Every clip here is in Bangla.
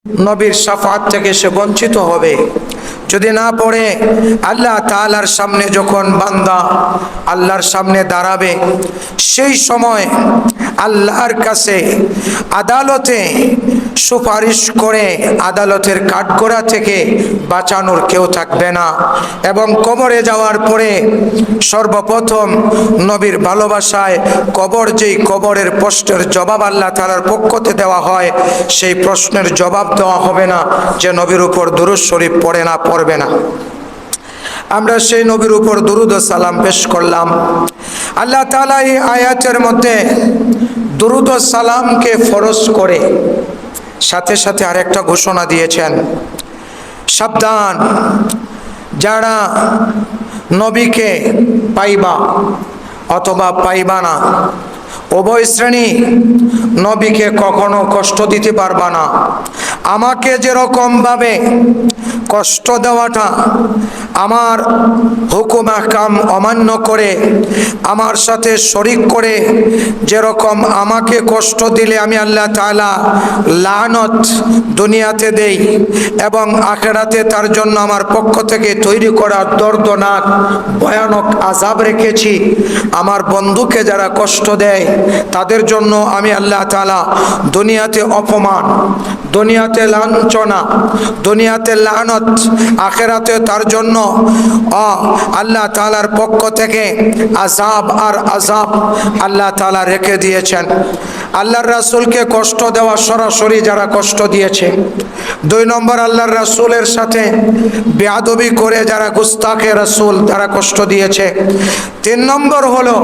নবীর শাফাত থেকে সে বঞ্চিত হবে। যদি না পড়ে আল্লাহ তাআলার সামনে যখন বান্দা আল্লাহর সামনে দাঁড়াবে, সেই সময় আল্লাহর কাছে আদালতে সুপারিশ করে আদালতের কাঠগড়া থেকে বাঁচানোর কেউ থাকবে না। এবং কবরে যাওয়ার পরে সর্বপ্রথম নবীর ভালোবাসায় যেই কবরের প্রশ্নের জবাব আল্লাহ তাআলার পক্ষতে দেওয়া হয়, সেই প্রশ্নের জবাব দেওয়া হবে না যে নবীর উপর দুরূদ শরীফ পড়বে না। আমরা সেই নবীর উপর দুরূদ ও সালাম পেশ করলাম। আল্লাহ তাআলা এই আয়াতের মধ্যে দুরূদ ও সালামকে ফরজ করে সাথে সাথে আরেকটা ঘোষণা দিয়েছেন, সাবধান, যারা নবীকে পাইবা অথবা পাইবা না, উভয় শ্রেণী নবীকে কখনো কষ্ট দিতে পারবা না। আমাকে যেরকম ভাবে কষ্ট দেওয়াটা, আমার হুকুম আহকাম অমান্য করে আমার সাথে শরিক করে যেরকম আমাকে কষ্ট দিলে আমি আল্লাহ তাআলা লানত দুনিয়াতে দেই এবং আখিরাতে তার জন্য আমার পক্ষ থেকে তৈরি করা দর্দনাক ভয়ানক আযাব রেখেছি। আমার বন্ধুকে যারা কষ্ট দেয় তাদের জন্য আমি আল্লাহ তাআলা দুনিয়াতে অপমান, দুনিয়াতে লাঞ্ছনা, দুনিয়াতে লানত, আখিরাতে তার জন্য আল্লাহ তাআলার পক্ষ থেকে আযাব আর আযাব আল্লাহ তাআলা রেখে দিয়েছেন। আল্লাহর রাসূলকে কষ্ট দেওয়া, সরাসরি যারা কষ্ট দিয়েছে। 2 নম্বর, আল্লাহর রাসূলের সাথে বেয়াদবি করে যারা গুস্তাখে রাসূল তারা কষ্ট দিয়েছে। 3 নম্বর হলো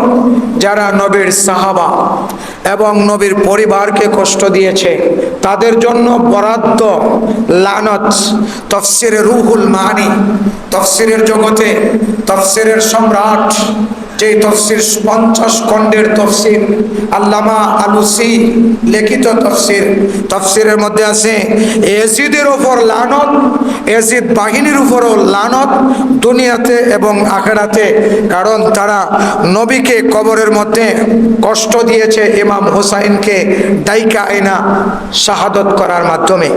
যারা নবীর সাহাবা এবং নবীর পরিবারকে কষ্ট দিয়েছে, তাদের জন্য বরাদ্দ লানত। তাফসীরে রুহুল মানি, তাফসীরের জগতে তাফসীরের সম্রাট, যে তাফসীর 50 খণ্ডের তাফসীর আল্লামা আলুসি লিখিত তাফসীরের মধ্যে আছে ইয়াজিদের উপর লানত, ইয়াজিদ বাহিনীর উপরও লানত দুনিয়াতে এবং আখিরাতে, কারণ তারা নবীকে কবরের মধ্যে কষ্ট দিয়েছে ইমাম হুসাইনকে ডাইকা আইনা শাহাদত করার মাধ্যমে।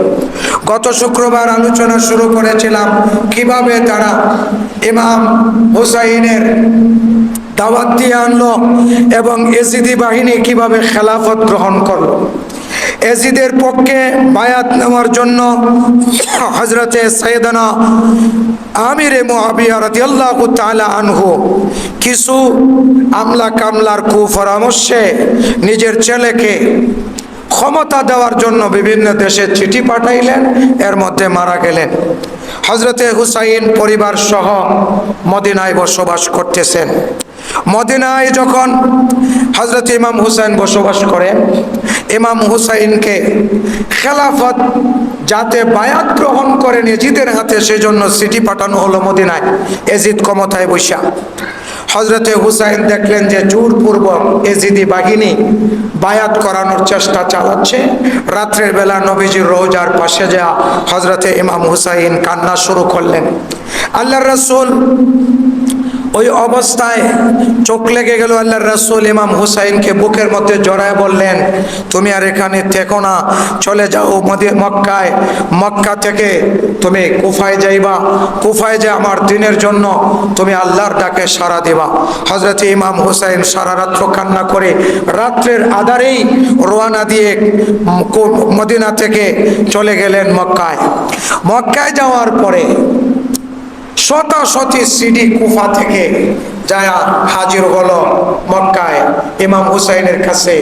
গত শুক্রবার আলোচনা শুরু করেছিলাম কিভাবে তারা ইমাম হুসাইনের দাওয়াত দিয়ে আনলো এবং এজিদি বাহিনী কিভাবে খেলাফত গ্রহণ করলো। এজিদের পক্ষে বায়াত নেওয়ার জন্য হযরতে সাইয়েদনা আমিরে মুআবিয়া রাদিয়াল্লাহু তাআলা আনহু কিছু আমলা কামলার কুপরামর্শে নিজের ছেলেকে ক্ষমতা দেওয়ার জন্য বিভিন্ন দেশে চিঠি পাঠাইলেন, এর মধ্যে মারা গেলেন। হযরতে হুসাইন পরিবার সহ মদিনায় বসবাস করতেছেন। মদিনায় যখন হযরত ইমাম হুসাইন বসবাস করেন, ইমাম হুসাইনকে খেলাফত যাতে বায়াত গ্রহণ করেন এজিদের হাতে, সেজন্য চিঠি পাঠানো হলো মদিনায়। এজিদ ক্ষমতায় বসা হযরতে হুসাইন দেখলেন যে জোরপূর্বক এজিদি বাহিনী বায়াত করানোর চেষ্টা চালাচ্ছে। রাত্রের বেলা নবীজির রওজার পাশে যা হযরতে ইমাম হুসাইন কান্না শুরু করলেন। আল্লাহর রাসূল ওই অবস্থায় চোখ লেগে গেল। আল্লাহর রাসূল ইমাম হুসাইনকে বুকের মধ্যে জড়ায় বললেন, তুমি আর এখানে থেকো না, চলে যাও মক্কায়। মক্কা থেকে তুমি কুফায় যাইবা, কুফায় যে আমার দিনের জন্য তুমি আল্লাহর ডাকে সাড়া দিবা। হযরত ইমাম হুসাইন সারা রাত্র কান্না করে রাত্রের আধারেই রওনা দিয়ে মদিনা থেকে চলে গেলেন মক্কায়। মক্কায় যাওয়ার পরে শতাশতি সিডি কুফা থেকে যায়া হাজির হলো মক্কায় ইমাম হুসাইনের কাছে।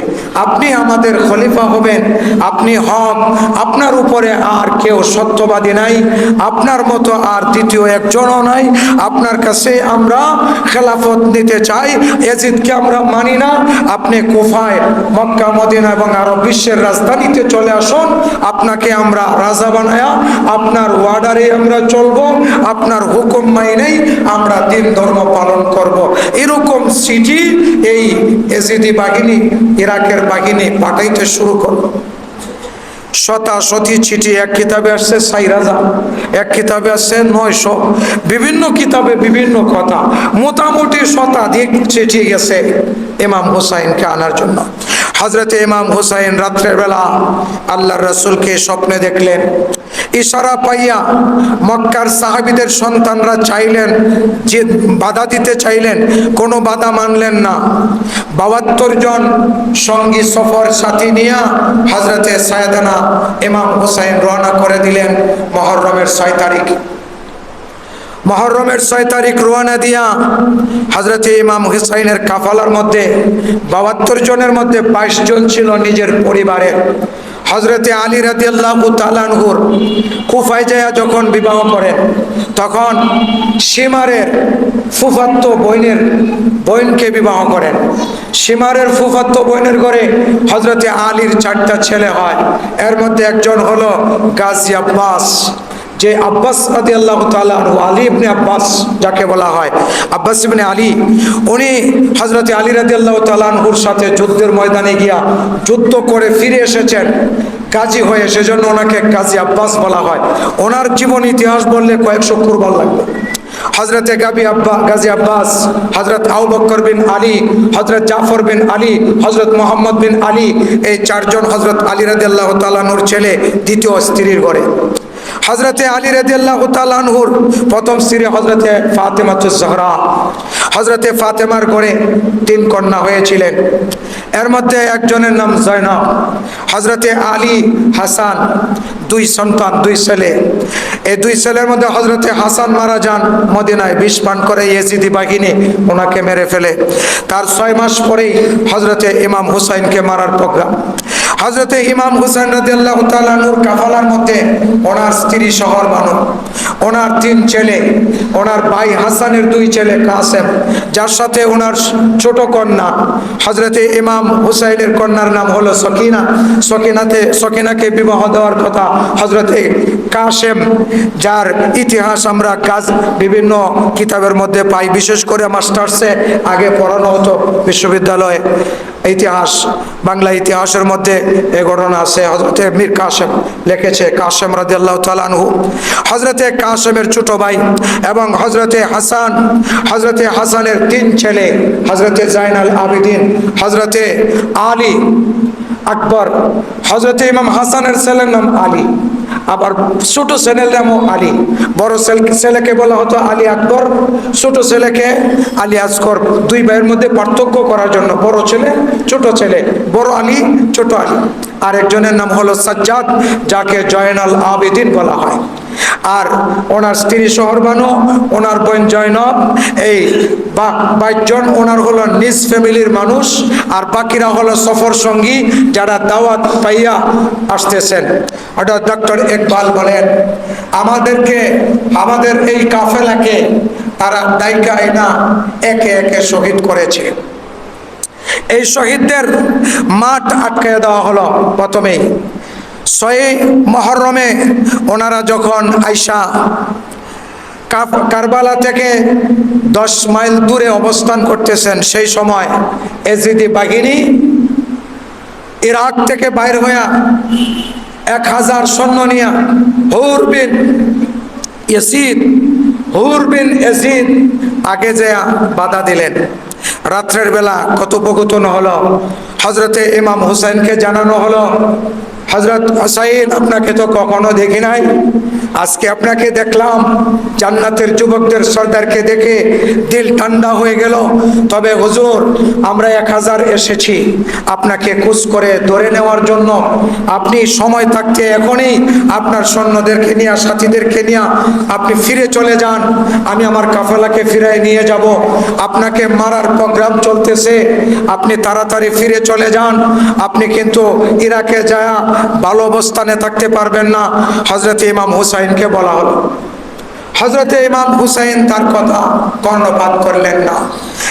আপনি আমাদের খলিফা হবেন, আপনি হক, আপনার উপরে আর কেউ সত্যবাদী নাই, আপনার মতো আর দ্বিতীয় একজনও নাই, আপনার কাছে আমরা খেলাফত নিতে চাই, এজিদকে আমরা মানি না। আপনি কুফায়, মক্কা, মদিনা এবং আরব বিশ্বের রাজধানীতে চলে আসুন, আপনাকে আমরা রাজা বানায়া আপনার ওয়ার্ডারে আমরা চলবো, আপনার হুকুম মাইনেই আমরা দিন ধর্ম পালন করব। এরকম চিঠি এই এজিদি বাহিনী, ইরাকের বাহিনী পাঠাইতে শুরু করলো। শতাশতি চিঠি, এক কিতাবে আসছে 4000, এক কিতাবে আসছে 900, বিভিন্ন কিতাবে বিভিন্ন কথা, মোটামুটি শতাধিক চিঠি গেছে ইমাম হুসাইনকে আনার জন্য। হযরতে ইমাম হুসাইন রাত্রের বেলা আল্লাহর রাসূলকে স্বপ্নে দেখলেন। ইশারা পাইয়া মক্কার সাহাবীদের সন্তানরা চাইলেন যে বাধা দিতে চাইলেন, কোনো বাধা মানলেন না। ৭২ জন সঙ্গী সফর সাথী নিয়ে হযরতে সাইয়েদনা ইমাম হুসাইন রওনা করে দিলেন মুহররমের ৬ তারিখ। মুহররমের ৬ তারিখ রওনা দিয়া হযরতে ইমাম হুসাইনের কাফালার মধ্যে ৭২ জনের মধ্যে ২২ জন ছিল নিজের পরিবারের। হযরতে আলী রাদিয়াল্লাহু তাআলা আনহুর কুফায় যায় যখন বিবাহ করেন, তখন শিমারের ফুফাতো বোনকে বিবাহ করেন। শিমারের ফুফাতো বোনের ঘরে হযরতে আলীর 4টা ছেলে হয়। এর মধ্যে একজন হলো গাজী আব্বাস, যে আব্বাস রাদিয়াল্লাহু তাআলা আনহু, আলী ইবনে আব্বাস যাকে বলা হয়, আব্বাস ইবনে আলী, উনি হযরতে আলী রাদিয়াল্লাহু তাআলা আনহুর সাথে যুদ্ধের ময়দানে গিয়া যুদ্ধ করে ফিরে এসেছেন গাজী হয়ে, সেজন্য ওনাকে গাজী আব্বাস বলা হয়। ওনার জীবন ইতিহাস বললে কয়েকশো কুরবান লাগবে। হযরতে গাজী আব্বাস, হযরত আবু বকর বিন আলী, হযরত জাফর বিন আলী, হযরত মুহাম্মদ বিন আলী, এই 4 জন হযরত আলী রাদিয়াল্লাহু তাআলা আনহুর ছেলে দ্বিতীয় স্ত্রীর ঘরে। হযরতে আলী রাদিয়াল্লাহু তাআলা আনহুর প্রথম স্ত্রী হযরতে ফাতেমাতুজ জহরা। হযরতে ফাতেমার ঘরে 3 কন্যা হয়েছিলেন। এর মধ্যে একজনের নাম জয়নব। হযরতে আলী হাসান 2 সন্তান, 2 ছেলে। এই 2 ছেলের মধ্যে হযরতে হাসান মারা যান মদিনায়, বিষ পান করে ইয়েজিদি বাহিনী ওনাকে মেরে ফেলে। তার 6 মাস পরেই হযরতে ইমাম হুসাইনকে মারার প্রোগ্রাম। হযরতে ইমাম হুসাইন রাদিয়াল্লাহু তাআলা আনহুর কাফালার মধ্যে ওনার স্ত্রী শহর বানু, ওনার 3 ছেলে, ওনার ভাই হাসানের 2 ছেলে কাসেম, যার সাথে ওনার ছোট কন্যা হযরতে ইমাম হুসাইনের কন্যার নাম হলো সকিনা। সকিনাকে বিবাহ দেওয়ার কথা হযরতে কাসেম, যার ইতিহাস আমরা বিভিন্ন কিতাবের মধ্যে পাই, বিশেষ করে মাস্টার্সে আগে পড়ানো হতো বিশ্ববিদ্যালয়ে ইতিহাস, বাংলা ইতিহাসের মধ্যে এই ঘটনা আছে। হযরতে মীর কাসেম লিখেছে, কাসেম রাদিয়াল্লাহু তাআলা আনহু হযরতে কাসেমের ছোট ভাই, এবং হযরতে হাসানের 3 ছেলে, হযরতে জাইনাল আবেদিন, হযরতে আলী আকবর। হযরতে ইমাম হাসানের ছেলের নাম আলী, আবার ছোট ছেলের নামও আলী। বড় ছেলেকে বলা হতো আলী আকবর, ছোট ছেলেকে আলী আসগর। 2 ভাইয়ের মধ্যে পার্থক্য করার জন্য বড় ছেলে ছোট ছেলে, বড় আলী ছোট আলী। আর একজনের নাম হলো সাজ্জাদ, যাকে জয়নাল আবেদিন বলা হয়। আর ওনার স্ত্রী শহরবানু, ওনার বোন জয়নব, এই 22 জন ওনার হলো নিজ ফ্যামিলির মানুষ, আর বাকিরা হলো সফর সঙ্গী যারা দাওয়াত পাইয়া আসতেছেন। অর্থাৎ ডক্টর ইকবাল বলেন, আমাদের এই কাফেলাকে তারা দায়িকা আইনা একে একে শহীদ করেছে। এই শহীদদের মাঠ আটকে দেওয়া হলো। প্রথমেই 6 মুহররমে ওনারা যখন আইসা কারবালা থেকে 10 মাইল দূরে অবস্থান করতেছেন, সেই সময় এজিদি বাহিনী ইরাক থেকে বাইর হইয়া 1000 সৈন্য নিয়া হুর বিন ইয়াজিদ আগে যেয়া বাধা দিলেন। রাত্রের বেলা কথোপকথন হলো, হযরতে ইমাম হুসাইনকে জানানো হলো, হযরত হুসাইন, আপনাকে তো কখনো দেখি নাই, আজকে আপনাকে দেখলাম, জান্নাতের যুবকদের সর্দারকে দেখে দিল ঠান্ডা হয়ে গেল। তবে হুজুর, আমরা 1000 এসেছি আপনাকে খুঁজ করে ধরে নেওয়ার জন্য। আপনি সময় থাকতে এখনই আপনার সৈন্যদেরকে নিয়ে, সাথীদেরকে নিয়ে আপনি ফিরে চলে যান, আমি আমার কাফেলাকে ফিরাই নিয়ে যাব। আপনাকে মারার প্রোগ্রাম চলতেছে, আপনি তাড়াতাড়ি ফিরে চলে যান, আপনি কিন্তু ইরাকে যায় ভালো অবস্থানে থাকতে পারবেন না। হযরত ইমাম হুসাইনকে বলা হলো। হযরত ইমাম হুসাইন তার কথা কর্ণপাত করলেন না,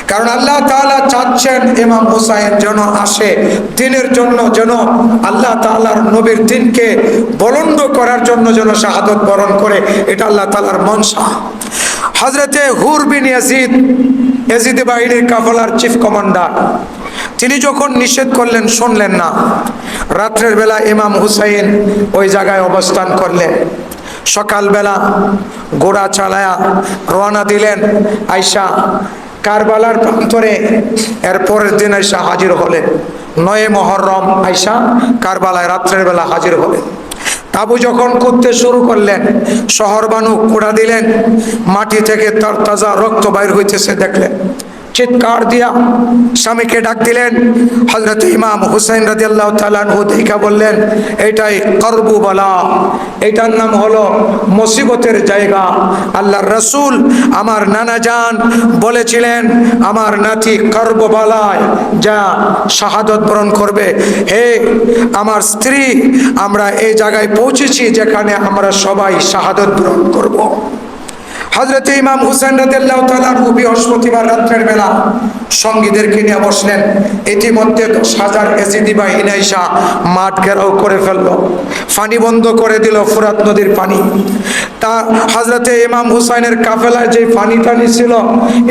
কারণ আল্লাহ তাআলা চাচ্ছেন ইমাম হুসাইন যেন আসে দ্বীনের জন্য, যেন আল্লাহ তাআলার নবীর দ্বীনকে বুলন্দ করার জন্য যেন শাহাদত বরণ করে, এটা আল্লাহ তাআলার মনসা। হযরতে হুর বিন ইয়াজিদ বাহিনীর কাফেলার চিফ কমান্ডার, তিনি যখন নিষেধ করলেন শুনলেন না। রাত্রের বেলা ইমাম হুসাইন ওই জায়গায় অবস্থান করলেন। সকালবেলা ঘোড়া চালায়া রওনা দিলেন আয়সা কারবালার প্রান্তরে। এর পরের দিন আয়সা হাজির হলেন 9 মুহররম আইসা কারবালায় রাত্রের বেলা হাজির হলেন। তাবু যখন করতে শুরু করলেন, শহর বানু কুড়া দিলেন, মাটি থেকে তার তাজা রক্ত বাইর হইতেছে দেখলেন। চিৎকার দিয়া স্বামীকে ডাক দিলেন। হযরত ইমাম হুসাইন রাদিয়াল্লাহু তাআলা আনহু দেখা বললেন, এটাই কারবুবালা, এটার নাম হলো মুসিবতের জায়গা। আল্লাহর রাসূল আমার নানা জান বলেছিলেন, আমার নাতি কারবুবালায় যা শাহাদত বরণ করবে। হে আমার স্ত্রী, আমরা এই জায়গায় পৌঁছেছি যেখানে আমরা সবাই শাহাদত বরণ করব। হযরত ইমাম হুসাইন রাদিয়াল্লাহু তাআলা আনহু বৃহস্পতিবার রাতের বেলা সঙ্গীদেরকে নিয়ে বসলেন। ইতিমধ্যে 10,000 এজিদি বাহিনী এসে মাঠ ঘেরাও করে ফেললো, পানি বন্ধ করে দিল, ফুরাত নদীর পানি। তা হযরত ইমাম হুসাইনের কাফেলায় যে পানি টানি ছিল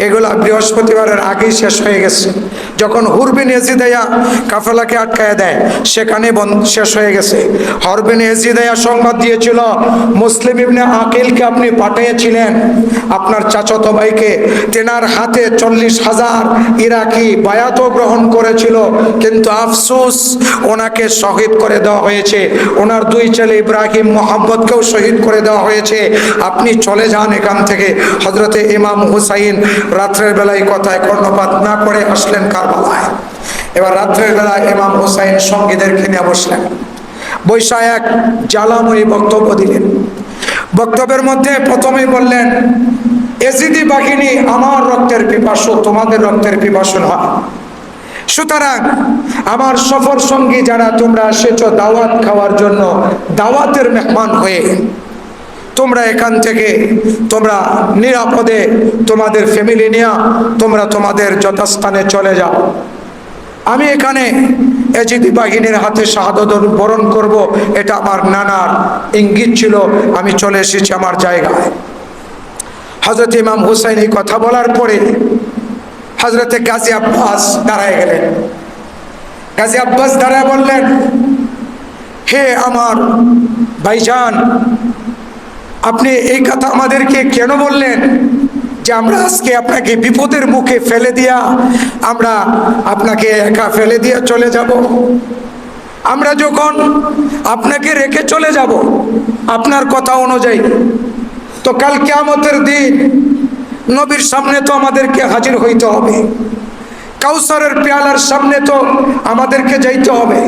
এগুলা বৃহস্পতিবারের আগেই শেষ হয়ে গেছে। যখন হুরবিন এজিদাইয়া কাফেলাকে আটকায় দেয় সেখানে শেষ হয়ে গেছে। হুরবিন এজিদাইয়া সংবাদ দিয়েছিল, মুসলিম ইবনে আকিলকে আপনি পাঠিয়েছিলেন আপনার চাচাতো ভাইকে, তেনার হাতে 40,000 ইরাকি বায়াতও গ্রহণ করেছিল, কিন্তু আফসোস ওনাকে শহীদ করে দেওয়া হয়েছে। ওনার 2 ছেলে ইব্রাহিম মোহাম্মদকেও শহীদ করে দেওয়া হয়েছে। আপনি চলে যান এখান থেকে। হযরতে ইমাম হুসাইন রাত্রের বেলায় কথায় কর্ণপাত না করে আসলেন কারবালায়। এবার রাত্রের বেলায় ইমাম হুসাইন সঙ্গীদেরকে নিয়ে বসলেন, বৈশা এক জ্বালাময়ী বক্তব্য দিলেন। বক্তব্যের মধ্যে প্রথমেই বললেন, এজিদি বাহিনী আমার রক্তের পিপাসু, তোমাদের রক্তের পিপাসু নয়। সুতরাং আমার সফর সঙ্গী যারা তোমরা এসেছো দাওয়াত খাওয়ার জন্য, দাওয়াতের মেহমান হয়ে তোমরা এখান থেকে তোমরা নিরাপদে তোমাদের ফ্যামিলি নিয়ে তোমরা তোমাদের যথাস্থানে চলে যাও। আমি এখানে এজিদি বাহিনীর হাতে শাহাদত বরণ করব, এটা আমার নানার ইঙ্গিত ছিল। আমি চলে এসেছি আমার জায়গায়। হযরত ইমাম হুসাইন এই কথা বলার পরে হযরতে গাজী আব্বাস দাঁড়ায় গেলেন। গাজী আব্বাস দাঁড়ায় বললেন, হে আমার ভাইজান, আপনি এই কথা আমাদেরকে কেন বললেন যে আমরা আজকে আপনাকে বিপদের মুখে ফেলে দিয়া আমরা আপনাকে একা ফেলে দিয়ে চলে যাব? আমরা যখন আপনাকে রেখে চলে যাব আপনার কথা অনুযায়ী, তো কাল কিয়ামতের দিন নবীর সামনে তো আমাদেরকে হাজির হইতে হবে, কাউসারের পেয়ালার সামনে তো আমাদেরকে যাইতে হবে।